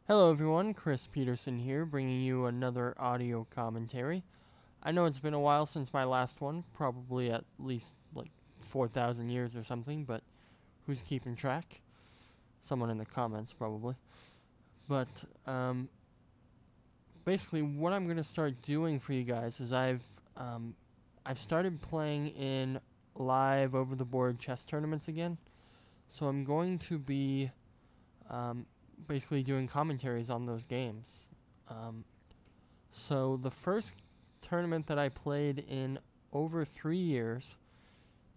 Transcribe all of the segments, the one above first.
Hello everyone, Chris Peterson here, bringing you another audio commentary. I know it's been a while since my last one, probably at least like 4,000 years or something, but who's keeping track? Someone in the comments, probably. But, basically what I'm going to start doing for you guys is I've started playing in live over-the-board chess tournaments again. So I'm going to be, basically doing commentaries on those games. So the first tournament that I played in over 3 years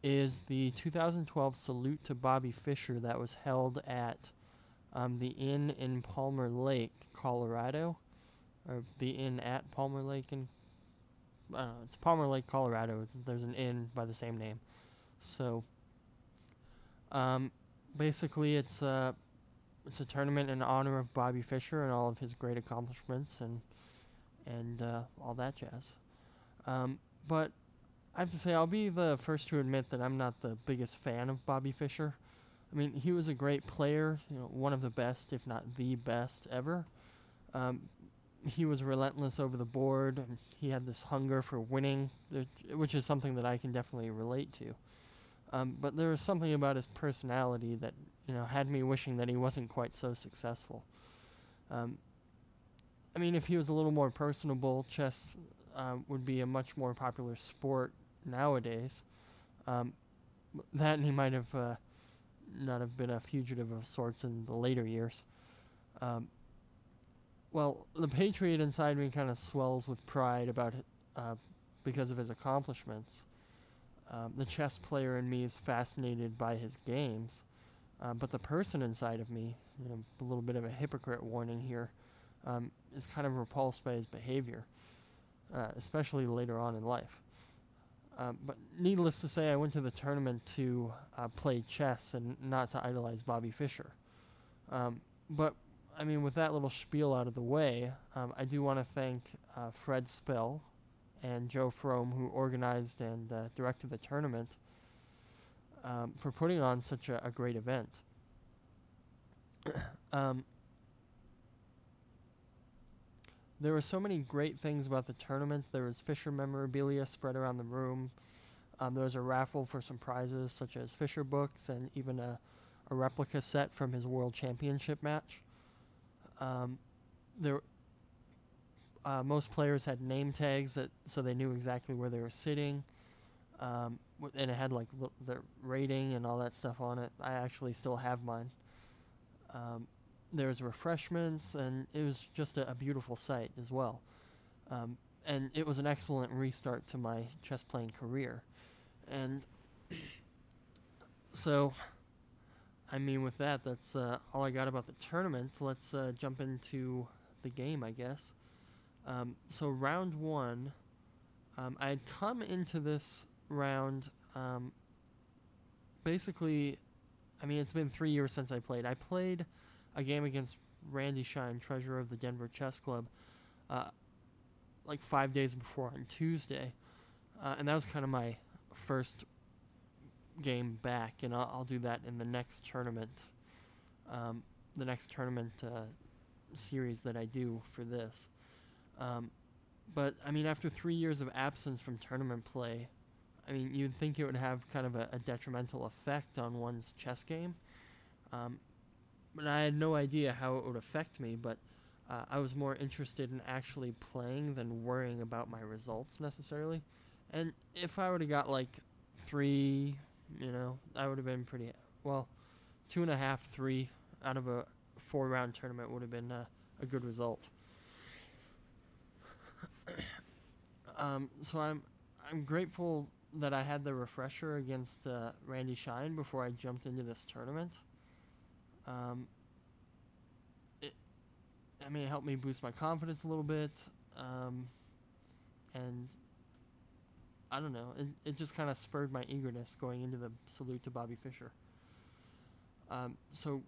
is the 2012 Salute to Bobby Fischer that was held at the Inn in Palmer Lake, Colorado, or the Inn at Palmer Lake in I don't know, it's Palmer Lake, Colorado. There's an inn by the same name. So basically it's a tournament in honor of Bobby Fischer and all of his great accomplishments and all that jazz. But I have to say, I'll be the first to admit that I'm not the biggest fan of Bobby Fischer. I mean, he was a great player, one of the best, if not the best ever. He was relentless over the board, and he had this hunger for winning, which is something that I can definitely relate to. But there was something about his personality that had me wishing that he wasn't quite so successful. I mean, if he was a little more personable, chess would be a much more popular sport nowadays. That and he might have not have been a fugitive of sorts in the later years. Well, the patriot inside me kind of swells with pride about it because of his accomplishments. The chess player in me is fascinated by his games, but the person inside of me, a little bit of a hypocrite warning here, is kind of repulsed by his behavior, especially later on in life. But needless to say, I went to the tournament to play chess and not to idolize Bobby Fischer. But, I mean, with that little spiel out of the way, I do want to thank Fred Spell and Joe Fromme, who organized and directed the tournament, for putting on such a great event. There were so many great things about the tournament. There was Fischer memorabilia spread around the room. There was a raffle for some prizes, such as Fischer books and even a replica set from his World Championship match. Most players had name tags so they knew exactly where they were sitting, and it had like the rating and all that stuff on it. I actually still have mine. There was refreshments, and it was just a beautiful sight as well. And it was an excellent restart to my chess playing career. And so, I mean, with that, that's all I got about the tournament. Let's jump into the game, I guess. So round one, I had come into this round, basically, I mean, it's been 3 years since I played. I played a game against Randy Shine, treasurer of the Denver Chess Club, like 5 days before on Tuesday. And that was kind of my first game back, and I'll do that in the next tournament. The next tournament series that I do for this. But, I mean, after 3 years of absence from tournament play, I mean, you'd think it would have kind of a detrimental effect on one's chess game. But I had no idea how it would affect me, but I was more interested in actually playing than worrying about my results necessarily. And if I would have got like 3, I would have been pretty, well, 2.5, 3 out of a 4-round tournament would have been a good result. So I'm grateful that I had the refresher against Randy Shine before I jumped into this tournament. It helped me boost my confidence a little bit, and I don't know, it just kind of spurred my eagerness going into the Salute to Bobby Fischer. So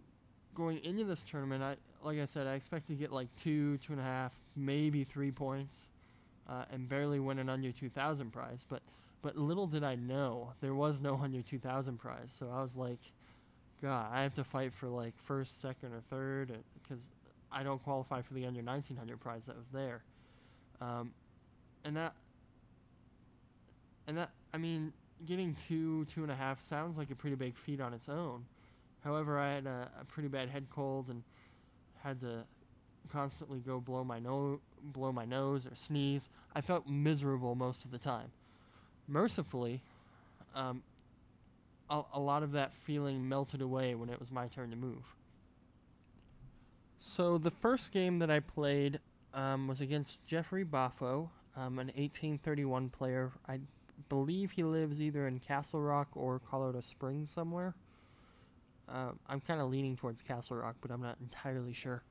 going into this tournament, like I said, I expected to get like 2.5, maybe 3 points, and barely win an under 2,000 prize. But little did I know, there was no under 2,000 prize. So I was like, God, I have to fight for like first, second, or third, because I don't qualify for the under 1900 prize that was there. Um, and that I mean, getting 2.5 sounds like a pretty big feat on its own. However, I had a pretty bad head cold and had to constantly go blow my nose or sneeze. I felt miserable most of the time. Mercifully, a lot of that feeling melted away when it was my turn to move. So the first game that I played was against Jeffrey Baffo, an 1831 player. I believe he lives either in Castle Rock or Colorado Springs somewhere. I'm kind of leaning towards Castle Rock, but I'm not entirely sure.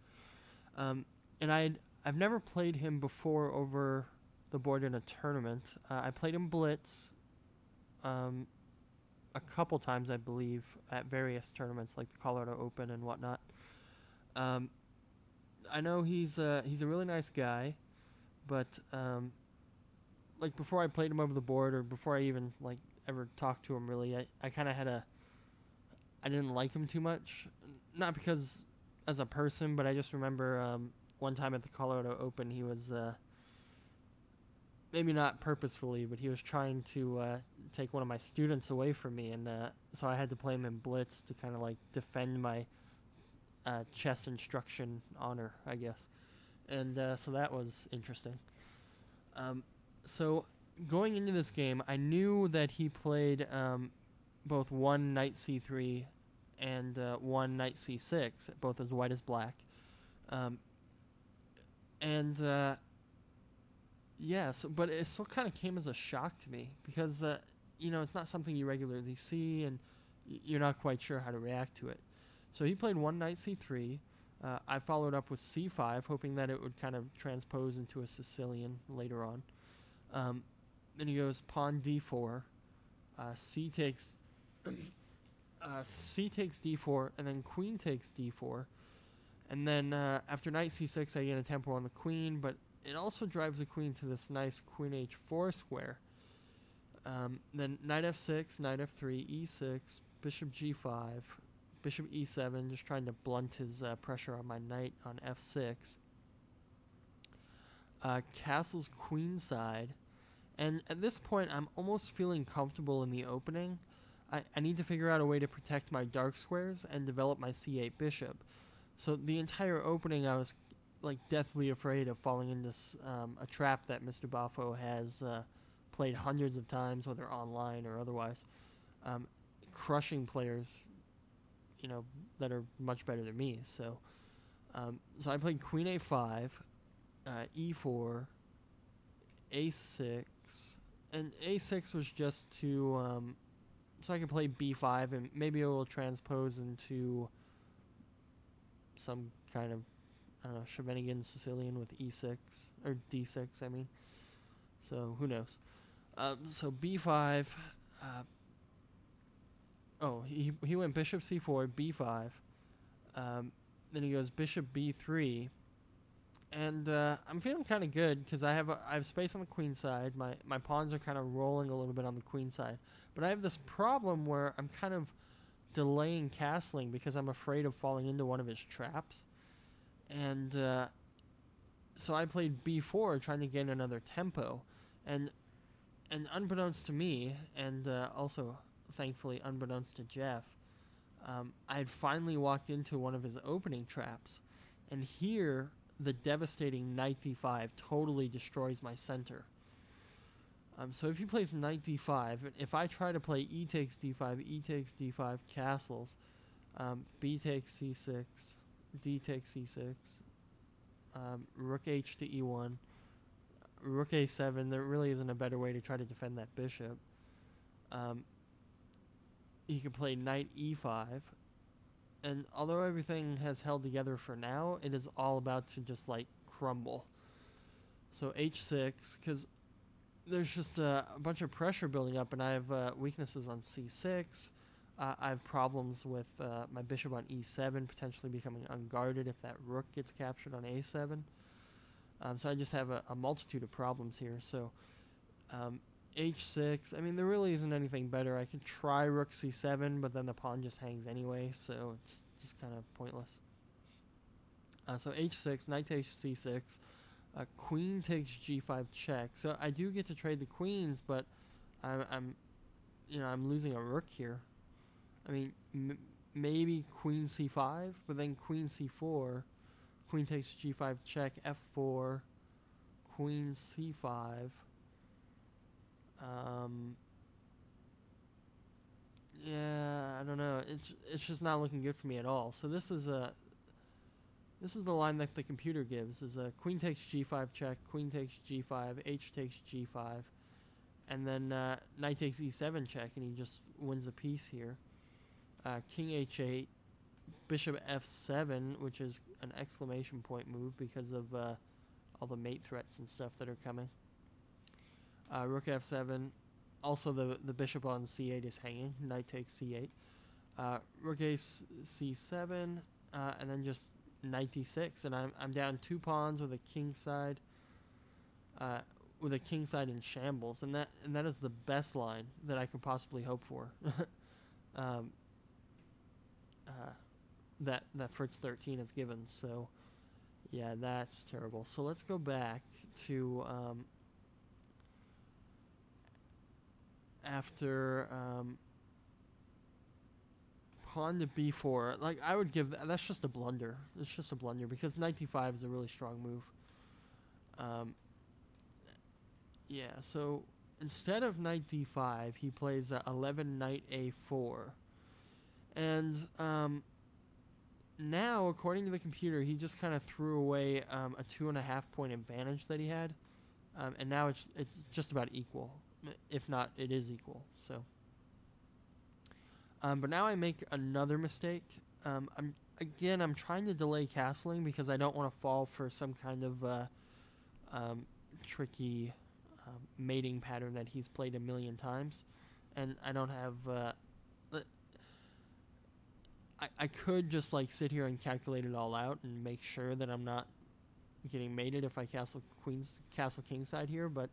And I've never played him before over the board in a tournament. I played him Blitz a couple times, I believe, at various tournaments like the Colorado Open and whatnot. I know he's a really nice guy, but like before I played him over the board or before I even like ever talked to him, really, I kind of I didn't like him too much. Not because as a person, but I just remember one time at the Colorado Open, he was maybe not purposefully, but he was trying to take one of my students away from me, and so I had to play him in Blitz to kind of like defend my chess instruction honor, I guess. And so that was interesting. So going into this game, I knew that he played both one knight c3 and one knight c6, both as white as black. But it still kind of came as a shock to me because, it's not something you regularly see and you're not quite sure how to react to it. So he played one knight c3. I followed up with c5, hoping that it would kind of transpose into a Sicilian later on. Then he goes pawn d4, c takes d4, and then queen takes d4. And then after knight c6, I get a tempo on the queen, but it also drives the queen to this nice queen h4 square. Then knight f6, knight f3, e6, bishop g5, bishop e7, just trying to blunt his pressure on my knight on f6. Castles queenside. And at this point, I'm almost feeling comfortable in the opening. I need to figure out a way to protect my dark squares and develop my c8 bishop. So the entire opening, I was like deathly afraid of falling into a trap that Mr. Baffo has played hundreds of times, whether online or otherwise, crushing players, that are much better than me. So I played queen a5, e4, a6, and a6 was just to so I could play b5 and maybe it will transpose into some kind of, I don't know, shenanigan Sicilian with e6 or d6. I mean, so who knows? So b5. He went bishop c4, b5. Then he goes bishop b3. And I'm feeling kind of good because I have space on the queen side. My pawns are kind of rolling a little bit on the queen side. But I have this problem where I'm kind of delaying castling because I'm afraid of falling into one of his traps. And so I played b4 trying to gain another tempo. And unbeknownst to me, and also thankfully unbeknownst to Jeff, I had finally walked into one of his opening traps. And here, the devastating knight d5 totally destroys my center. So if he plays knight d5, if I try to play e takes d5 castles, b takes c6, d takes c6, rook h to e1, rook a7, there really isn't a better way to try to defend that bishop. He could play knight e5, and although everything has held together for now, it is all about to just like crumble. So h6, because there's just a bunch of pressure building up, and I have weaknesses on c6. I have problems with my bishop on e7 potentially becoming unguarded if that rook gets captured on a7. So I just have a multitude of problems here. So h6, I mean, there really isn't anything better. I could try rook c7, but then the pawn just hangs anyway, so it's just kind of pointless. So h6, knight takes c6, queen takes g5 check. So I do get to trade the queens, but I'm I'm losing a rook here. I mean, maybe queen c5, but then queen c4, queen takes g5 check, f4, queen c5. Yeah, I don't know. It's just not looking good for me at all. So this is the line that the computer gives: is a queen takes g5 check, queen takes g5, h takes g5, and then knight takes e7 check, and he just wins a piece here. King h8, bishop f7, which is an exclamation point move because of all the mate threats and stuff that are coming. Rook f7. Also, the bishop on c8 is hanging. Knight takes c8. Rook a c7, and then just knight d6, and I'm down 2 pawns with a king side. With a king side in shambles, and that is the best line that I could possibly hope for. That Fritz 13 has given. So, yeah, that's terrible. So let's go back to after pawn to b4. Like, I would give that's just a blunder. It's just a blunder because knight d5 is a really strong move. Yeah, so instead of knight d5, he plays 11 knight a4. And now, according to the computer, he just kind of threw away a 2.5 point advantage that he had. And now it's just about equal. If not, it is equal. So, but now I make another mistake. I'm trying to delay castling because I don't want to fall for some kind of tricky mating pattern that he's played a million times, and I don't have. I could just like sit here and calculate it all out and make sure that I'm not getting mated if I castle king side here, but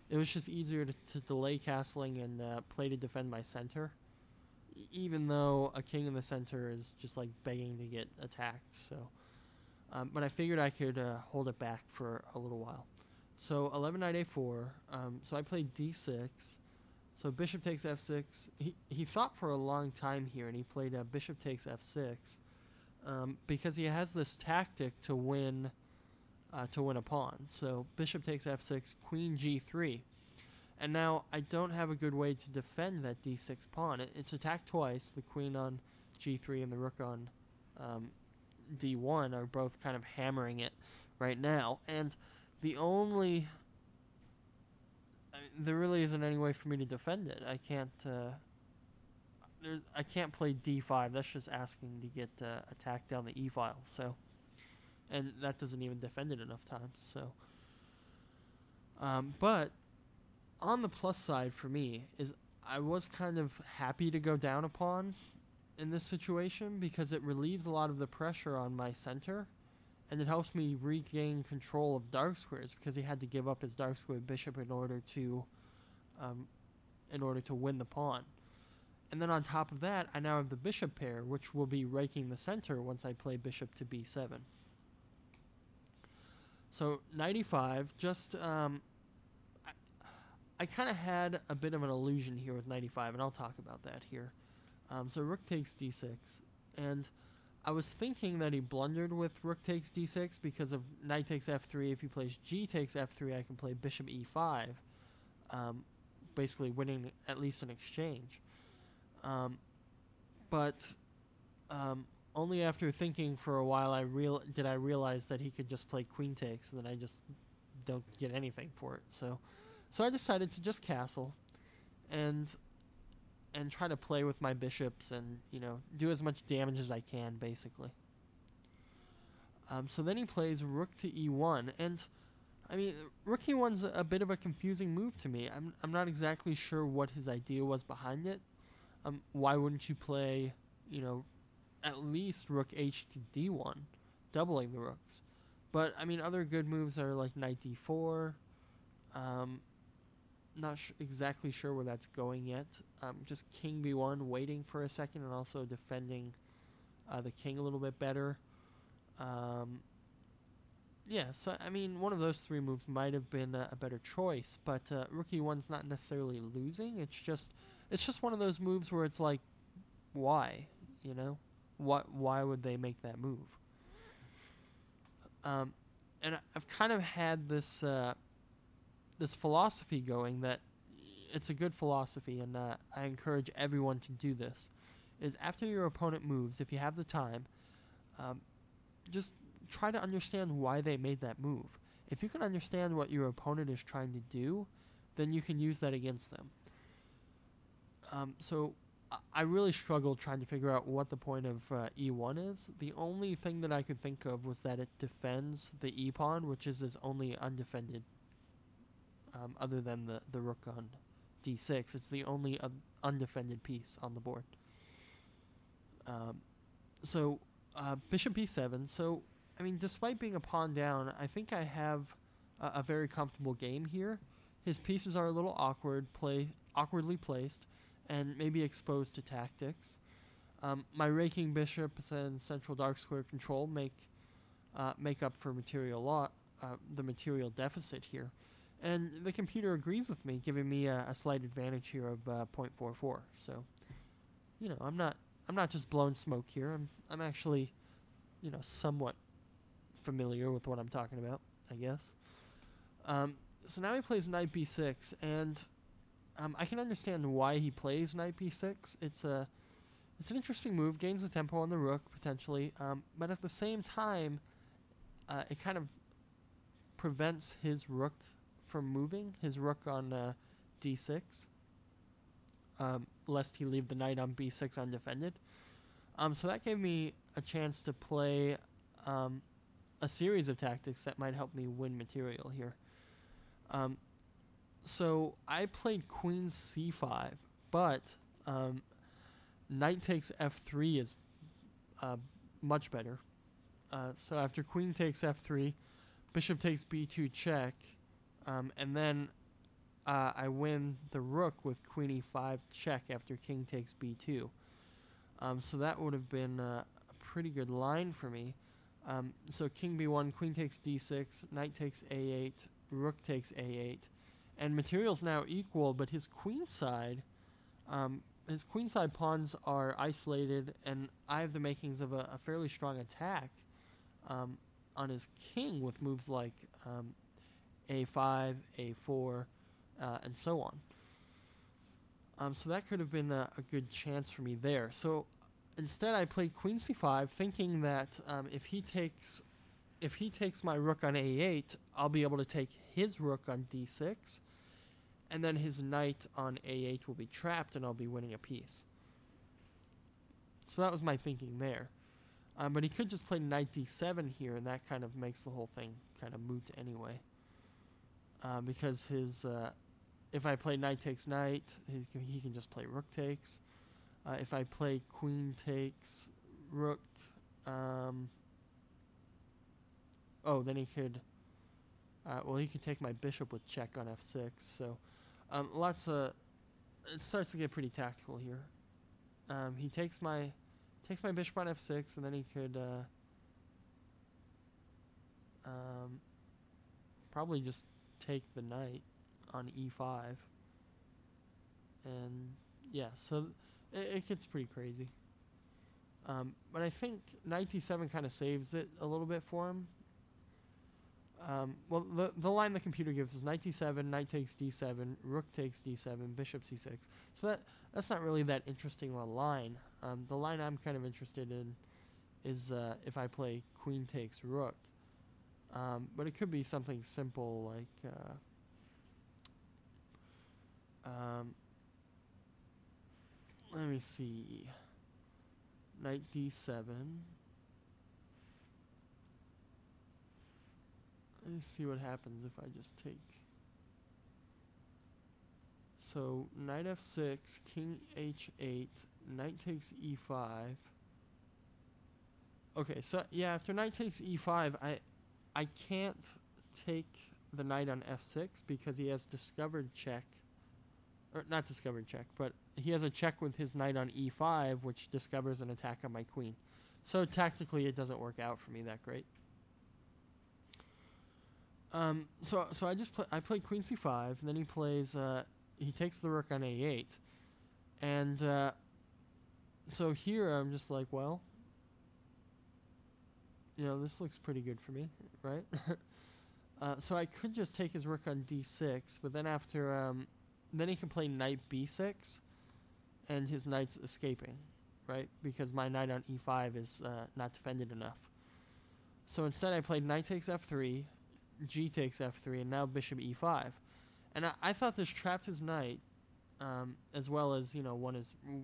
it was just easier to delay castling and play to defend my center, even though a king in the center is just like begging to get attacked. So, but I figured I could hold it back for a little while. So 11 knight a4. So I played d6. So bishop takes f6. He fought for a long time here, and he played bishop takes f6 because he has this tactic to win a pawn. So bishop takes f6, queen g3. And now I don't have a good way to defend that d6 pawn. It's attacked twice. The queen on g3 and the rook on d1 are both kind of hammering it right now. And there really isn't any way for me to defend it. I can't play d5. That's just asking to get attacked down the e file. So, and that doesn't even defend it enough times. So, but on the plus side for me is I was kind of happy to go down a pawn in this situation because it relieves a lot of the pressure on my center, and it helps me regain control of dark squares because he had to give up his dark square bishop in order to win the pawn. And then on top of that, I now have the bishop pair, which will be raking the center once I play bishop to b7. So knight e5, just I kind of had a bit of an illusion here with knight e5, and I'll talk about that here. So rook takes d6, and I was thinking that he blundered with rook takes d6 because of knight takes f3. If he plays g takes f3, I can play bishop e5, basically winning at least an exchange. But only after thinking for a while did I realize that he could just play queen takes, and then I just don't get anything for it. So I decided to just castle and try to play with my bishops and, do as much damage as I can, basically. So then he plays rook to e1, and I mean, rook e1's a bit of a confusing move to me. I'm not exactly sure what his idea was behind it. Why wouldn't you play, at least rook h to d1, doubling the rooks? But I mean, other good moves are like knight d4. Not exactly sure where that's going yet. Just king b1, waiting for a second, and also defending the king a little bit better. Yeah, so I mean, one of those three moves might have been a better choice, but rook e1's not necessarily losing. It's just one of those moves where it's like, why, you know, why would they make that move? And I've kind of had this this philosophy going that it's a good philosophy, and I encourage everyone to do this. Is after your opponent moves, if you have the time, just try to understand why they made that move. If you can understand what your opponent is trying to do, then you can use that against them. So I really struggled trying to figure out what the point of e1 is. The only thing that I could think of was that it defends the e-pawn, which is his only undefended, other than the rook on d6. It's the only undefended piece on the board. So bishop b7. So, I mean, despite being a pawn down, I think I have a very comfortable game here. His pieces are a little awkwardly placed, and maybe exposed to tactics. My raking bishops and central dark square control make up for the material deficit here. And the computer agrees with me, giving me a slight advantage here of 0.44. So, you know, I'm not just blowing smoke here. I'm actually, you know, somewhat familiar with what I'm talking about, I guess. So now he plays knight b6, and I can understand why he plays knight b6. It's an interesting move, gains the tempo on the rook potentially, but at the same time, it kind of prevents his rook from moving. His rook on d6, lest he leave the knight on b6 undefended. So that gave me a chance to play a series of tactics that might help me win material here. So I played queen c5, but knight takes f3 is much better. So after queen takes f3, bishop takes b2 check, and then I win the rook with queen e5 check after king takes b2. So that would have been a pretty good line for me. So king b1, queen takes d6, knight takes a8, rook takes a8, and material's now equal, but his queenside pawns are isolated, and I have the makings of a fairly strong attack on his king with moves like a5, a4, and so on. So that could have been a good chance for me there. So instead I played queen c5, thinking that if he takes my rook on a8, I'll be able to take his rook on d6, and then his knight on a8 will be trapped, and I'll be winning a piece. So that was my thinking there. But he could just play knight d7 here, and that kind of makes the whole thing kind of moot anyway. Because if I play knight takes knight, he can just play rook takes. If I play queen takes rook, then he could. He could take my bishop with check on f6. So, it starts to get pretty tactical here. He takes my bishop on f6, and then he could probably just take the knight on e5. And yeah, so it gets pretty crazy. But I think knight d7 kind of saves it a little bit for him. The line the computer gives is knight d7, knight takes d7, rook takes d7, bishop c6. So that's not really that interesting of a line. The line I'm kind of interested in is if I play queen takes rook. But it could be something simple like let me see, knight d7. Let me see what happens if I just take. So knight f6, king h8, knight takes e5. Okay, so yeah, after knight takes e5, I can't take the knight on f6 because he has discovered check. Or not discovered check, but he has a check with his knight on e5, which discovers an attack on my queen. So tactically, it doesn't work out for me that great. So I played queen c5, and then he plays he takes the rook on a8, and so here I'm just like, well, this looks pretty good for me, right? So I could just take his rook on d6, but then after then he can play knight b6, and his knight's escaping, right? Because my knight on e5 is not defended enough. So instead I played knight takes f3, g takes f3, and now bishop e5. And I thought this trapped his knight, as well as,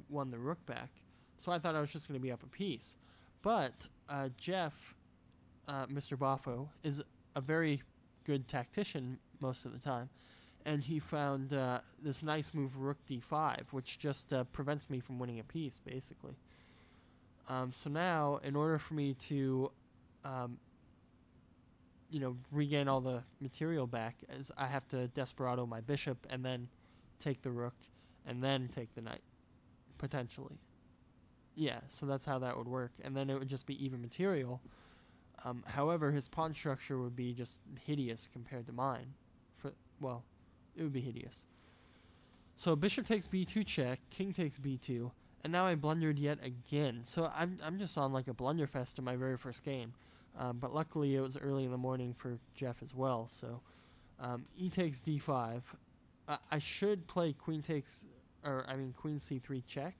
won the rook back. So I thought I was just going to be up a piece. But Jeff, Mr. Baffo, is a very good tactician most of the time. And he found this nice move, rook d5, which just prevents me from winning a piece, basically. So now, in order for me to, regain all the material back, as I have to desperado my bishop and then take the rook and then take the knight, potentially. Yeah, so that's how that would work. And then it would just be even material. However, his pawn structure would be just hideous compared to mine. It would be hideous. So bishop takes b2 check, king takes b2, and now I blundered yet again. So I'm just on like a blunderfest in my very first game. But luckily it was early in the morning for Jeff as well. So e takes d5. I should play queen c3 check.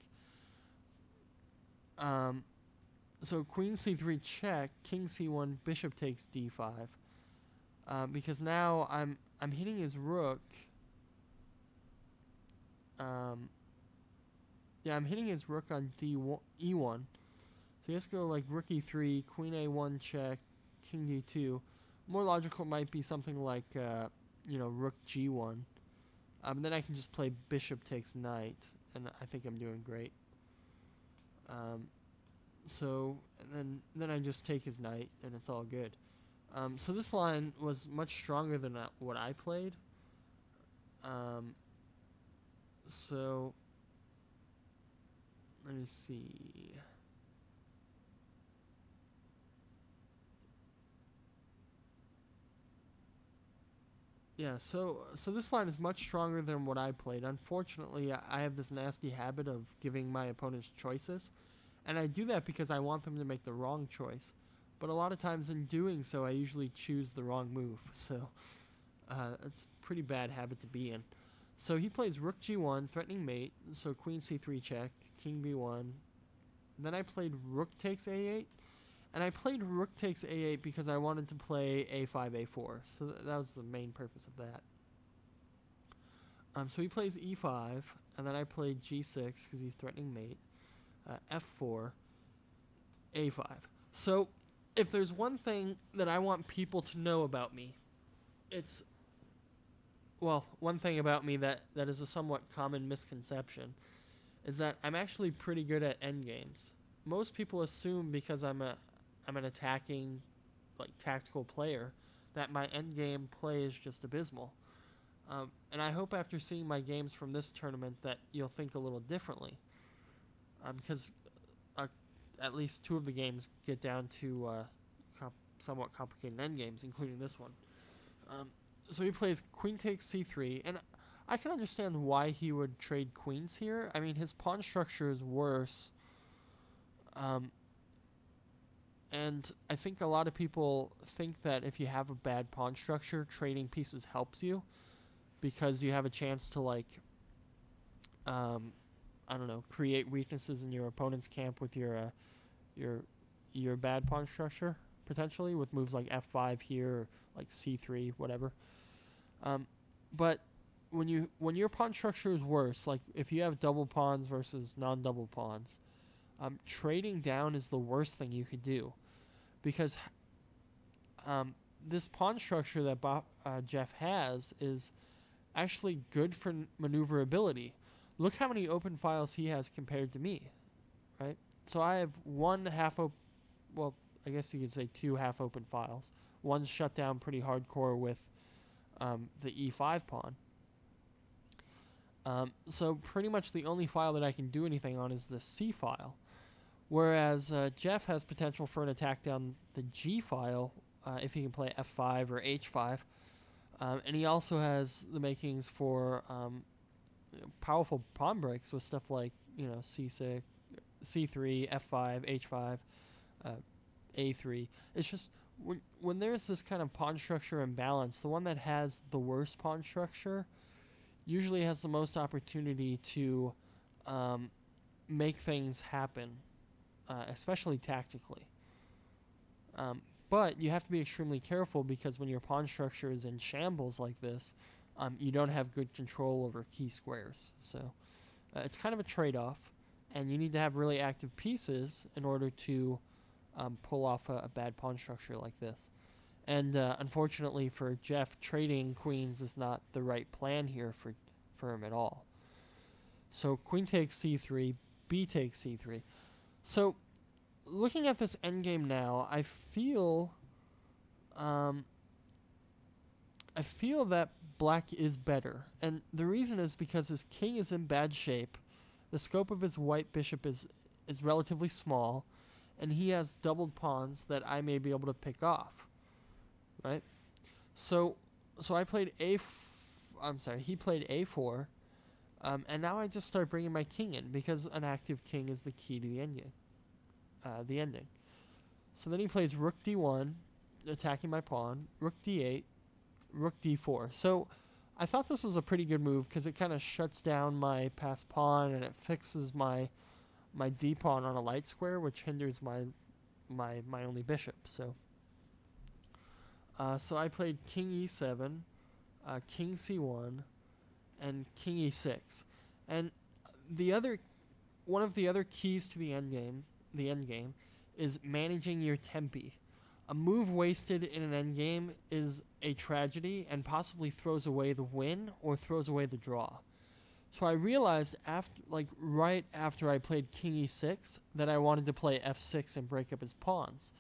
So queen c3 check, king c1, bishop takes d5. Because now I'm hitting his rook. I'm hitting his rook on e1. So he has to go like rook e3, queen a1 check, king d2. More logical might be something like rook g1. Then I can just play bishop takes knight, and I think I'm doing great. So and then I just take his knight, and it's all good. So this line was much stronger than what I played. So let me see. Yeah, so this line is much stronger than what I played. Unfortunately, I have this nasty habit of giving my opponents choices, and I do that because I want them to make the wrong choice. But a lot of times in doing so, I usually choose the wrong move. So it's a pretty bad habit to be in. So he plays rook g1, threatening mate. So queen c3 check, king b1. Then I played rook takes a8. And I played rook takes a8 because I wanted to play a5, a4. So that was the main purpose of that. So he plays e5. And then I played g6 because he's threatening mate. F4, a5. So if there's one thing that I want people to know about me, it's, one thing about me that is a somewhat common misconception is that I'm actually pretty good at endgames. Most people assume because I'm an attacking, tactical player that my endgame play is just abysmal. And I hope after seeing my games from this tournament that you'll think a little differently. Because at least two of the games get down to somewhat complicated endgames, including this one. So he plays queen takes c3, and I can understand why he would trade queens here. I mean, his pawn structure is worse. And I think a lot of people think that if you have a bad pawn structure, trading pieces helps you because you have a chance to create weaknesses in your opponent's camp with your bad pawn structure, potentially, with moves like f5 here, or like c3, whatever. But when your pawn structure is worse, like if you have double pawns versus non-double pawns, trading down is the worst thing you could do, because this pawn structure that Jeff has is actually good for maneuverability. Look how many open files he has compared to me, right? So I have one I guess you could say two half-open files. One's shut down pretty hardcore with the e5 pawn. So pretty much the only file that I can do anything on is the c file. Whereas Jeff has potential for an attack down the g file if he can play f5 or h5. And he also has the makings for powerful pawn breaks with stuff like c6, c3, f5, h5, a3. It's just when there's this kind of pawn structure imbalance, the one that has the worst pawn structure usually has the most opportunity to make things happen, especially tactically. But you have to be extremely careful because when your pawn structure is in shambles like this, you don't have good control over key squares. So it's kind of a trade-off, and you need to have really active pieces in order to pull off a bad pawn structure like this. And unfortunately for Jeff, trading queens is not the right plan here for him at all. So queen takes c3, b takes c3. So looking at this endgame now, I feel that black is better. And the reason is because his king is in bad shape. The scope of his white bishop is relatively small, and he has doubled pawns that I may be able to pick off. Right? So I played he played a4, and now I just start bringing my king in because an active king is the key to the ending. So then he plays rook d1, attacking my pawn, rook d8, rook d4. So I thought this was a pretty good move because it kind of shuts down my passed pawn and it fixes my d pawn on a light square, which hinders my only bishop. So I played king e7, king c1, and king e6. And one of the other keys to the endgame is managing your tempi. A move wasted in an endgame is a tragedy and possibly throws away the win or throws away the draw. So I realized right after I played king e6 that I wanted to play f6 and break up his pawns.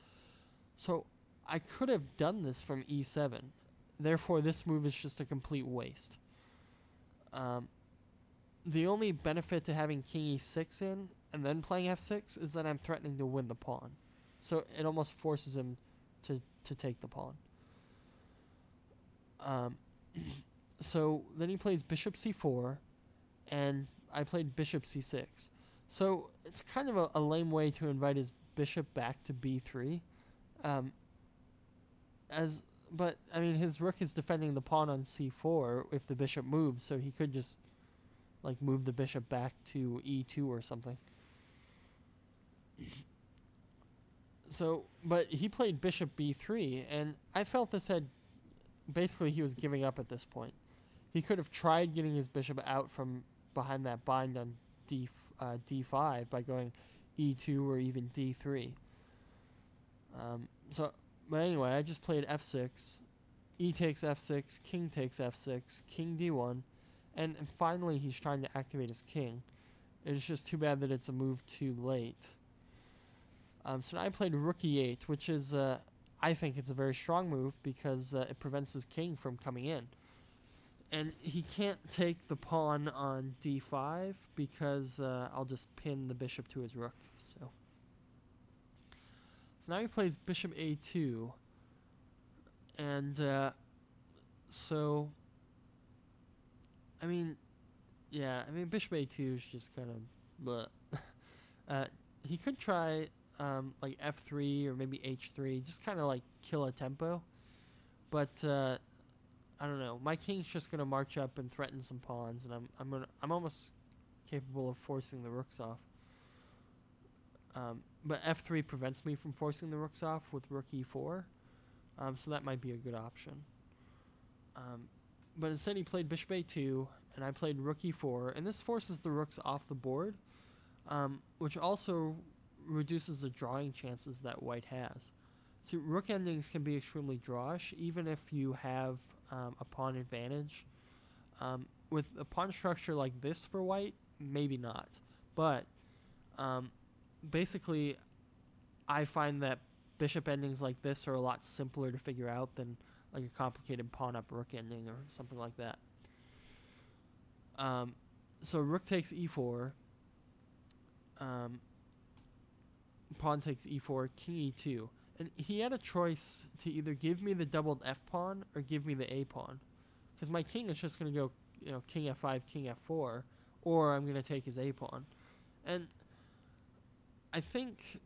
So I could have done this from e7. Therefore, this move is just a complete waste. The only benefit to having king e6 in and then playing f6 is that I'm threatening to win the pawn. So it almost forces him to take the pawn. So then he plays bishop c4, and I played bishop c6. So it's kind of a lame way to invite his bishop back to b3. But I mean, his rook is defending the pawn on c4 if the bishop moves, so he could just move the bishop back to e2 or something. So, but he played bishop b3, and I felt basically he was giving up at this point. He could have tried getting his bishop out from behind that bind on d5 by going e2 or even d3. But anyway, I just played f6, e takes f6, king takes f6, king d1, and finally he's trying to activate his king. It's just too bad that it's a move too late. So now I played rook e8, which is, I think it's a very strong move because it prevents his king from coming in. And he can't take the pawn on d5 because I'll just pin the bishop to his rook. So now he plays bishop a2. And bishop a2 is just kind of bleh. He could try f3 or maybe h3, just kind of kill a tempo. But I don't know. My king's just gonna march up and threaten some pawns, and I'm almost capable of forcing the rooks off. But f3 prevents me from forcing the rooks off with rook e4, so that might be a good option. But instead he played bishop a2, and I played rook e4, and this forces the rooks off the board, which also reduces the drawing chances that white has. See, rook endings can be extremely drawish, even if you have a pawn advantage. With a pawn structure like this for white, maybe not. But basically, I find that bishop endings like this are a lot simpler to figure out than a complicated pawn up rook ending or something like that. So rook takes e4. Pawn takes e4, king e2. And he had a choice to either give me the doubled F pawn or give me the A pawn, because my king is just going to go, king F5, king F4, or I'm going to take his A pawn. And I think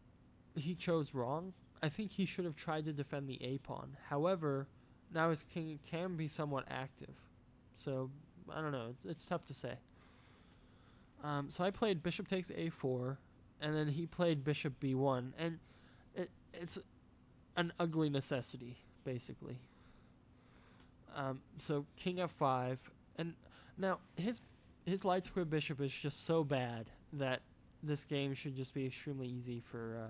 he chose wrong. I think he should have tried to defend the A pawn. However, now his king can be somewhat active. So, I don't know. It's tough to say. So I played bishop takes A4, and then he played bishop B1, and it's an ugly necessity, basically. So king F5, and now his light square bishop is just so bad that this game should just be extremely easy for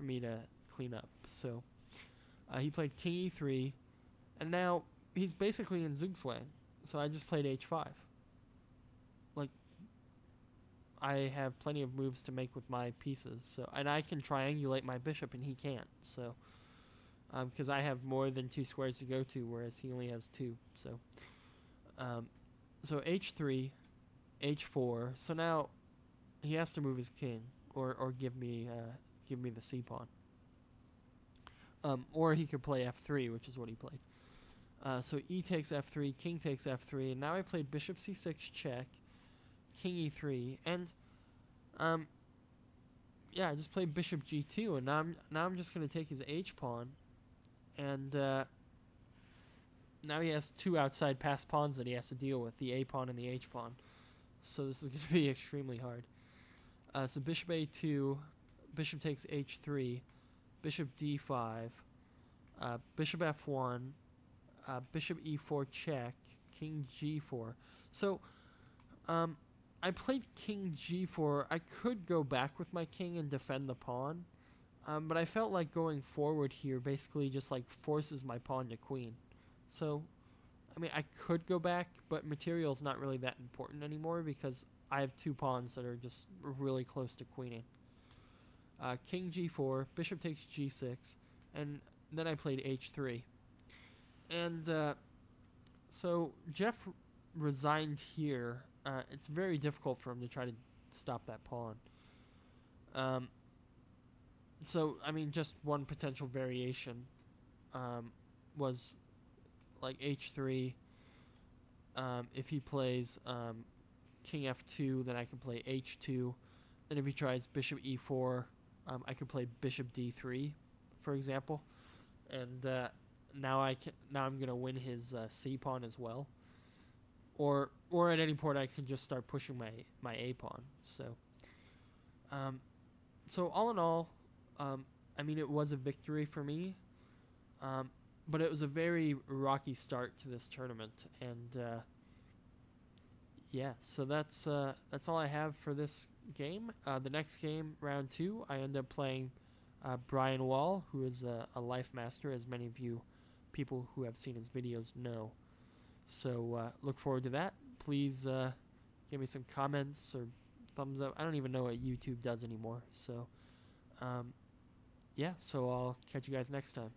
me to clean up. So he played king E3, and now he's basically in Zugzwang. So I just played H5. Like, I have plenty of moves to make with my pieces, so, and I can triangulate my bishop, and he can't. So, because I have more than 2 squares to go to, whereas he only has 2. So, so H3, H4. So now he has to move his king, or give me the C pawn. Or he could play F3, which is what he played. So E takes F3, king takes F3, and now I played bishop C6 check, king E3, and yeah, I just played bishop G2, and now I'm just gonna take his H pawn, and now he has 2 outside passed pawns that he has to deal with, the A pawn and the H pawn. So this is gonna be extremely hard. So bishop A2, bishop takes H3, bishop D5, bishop F1. Bishop E4 check, king G4. So, I played king G4. I could go back with my king and defend the pawn, but I felt like going forward here basically just like forces my pawn to queen. So, I mean, I could go back, but material is not really that important anymore because I have 2 pawns that are just really close to queening. King G4, bishop takes G6, and then I played H3. And so Jeff resigned here. It's very difficult for him to try to stop that pawn. So, I mean, just one potential variation was like H3. If he plays king F2, then I can play H2. Then if he tries bishop E4, I could play bishop D3, for example. And now I'm gonna win his C pawn as well, or at any point I can just start pushing my A pawn. So, so all in all, I mean, it was a victory for me, but it was a very rocky start to this tournament, and yeah, so that's all I have for this game. The next game, round 2, I end up playing Brian Wall, who is a life master, as many of you people who have seen his videos know. So look forward to that. Please give me some comments or thumbs up. I don't even know what YouTube does anymore. So yeah, so I'll catch you guys next time.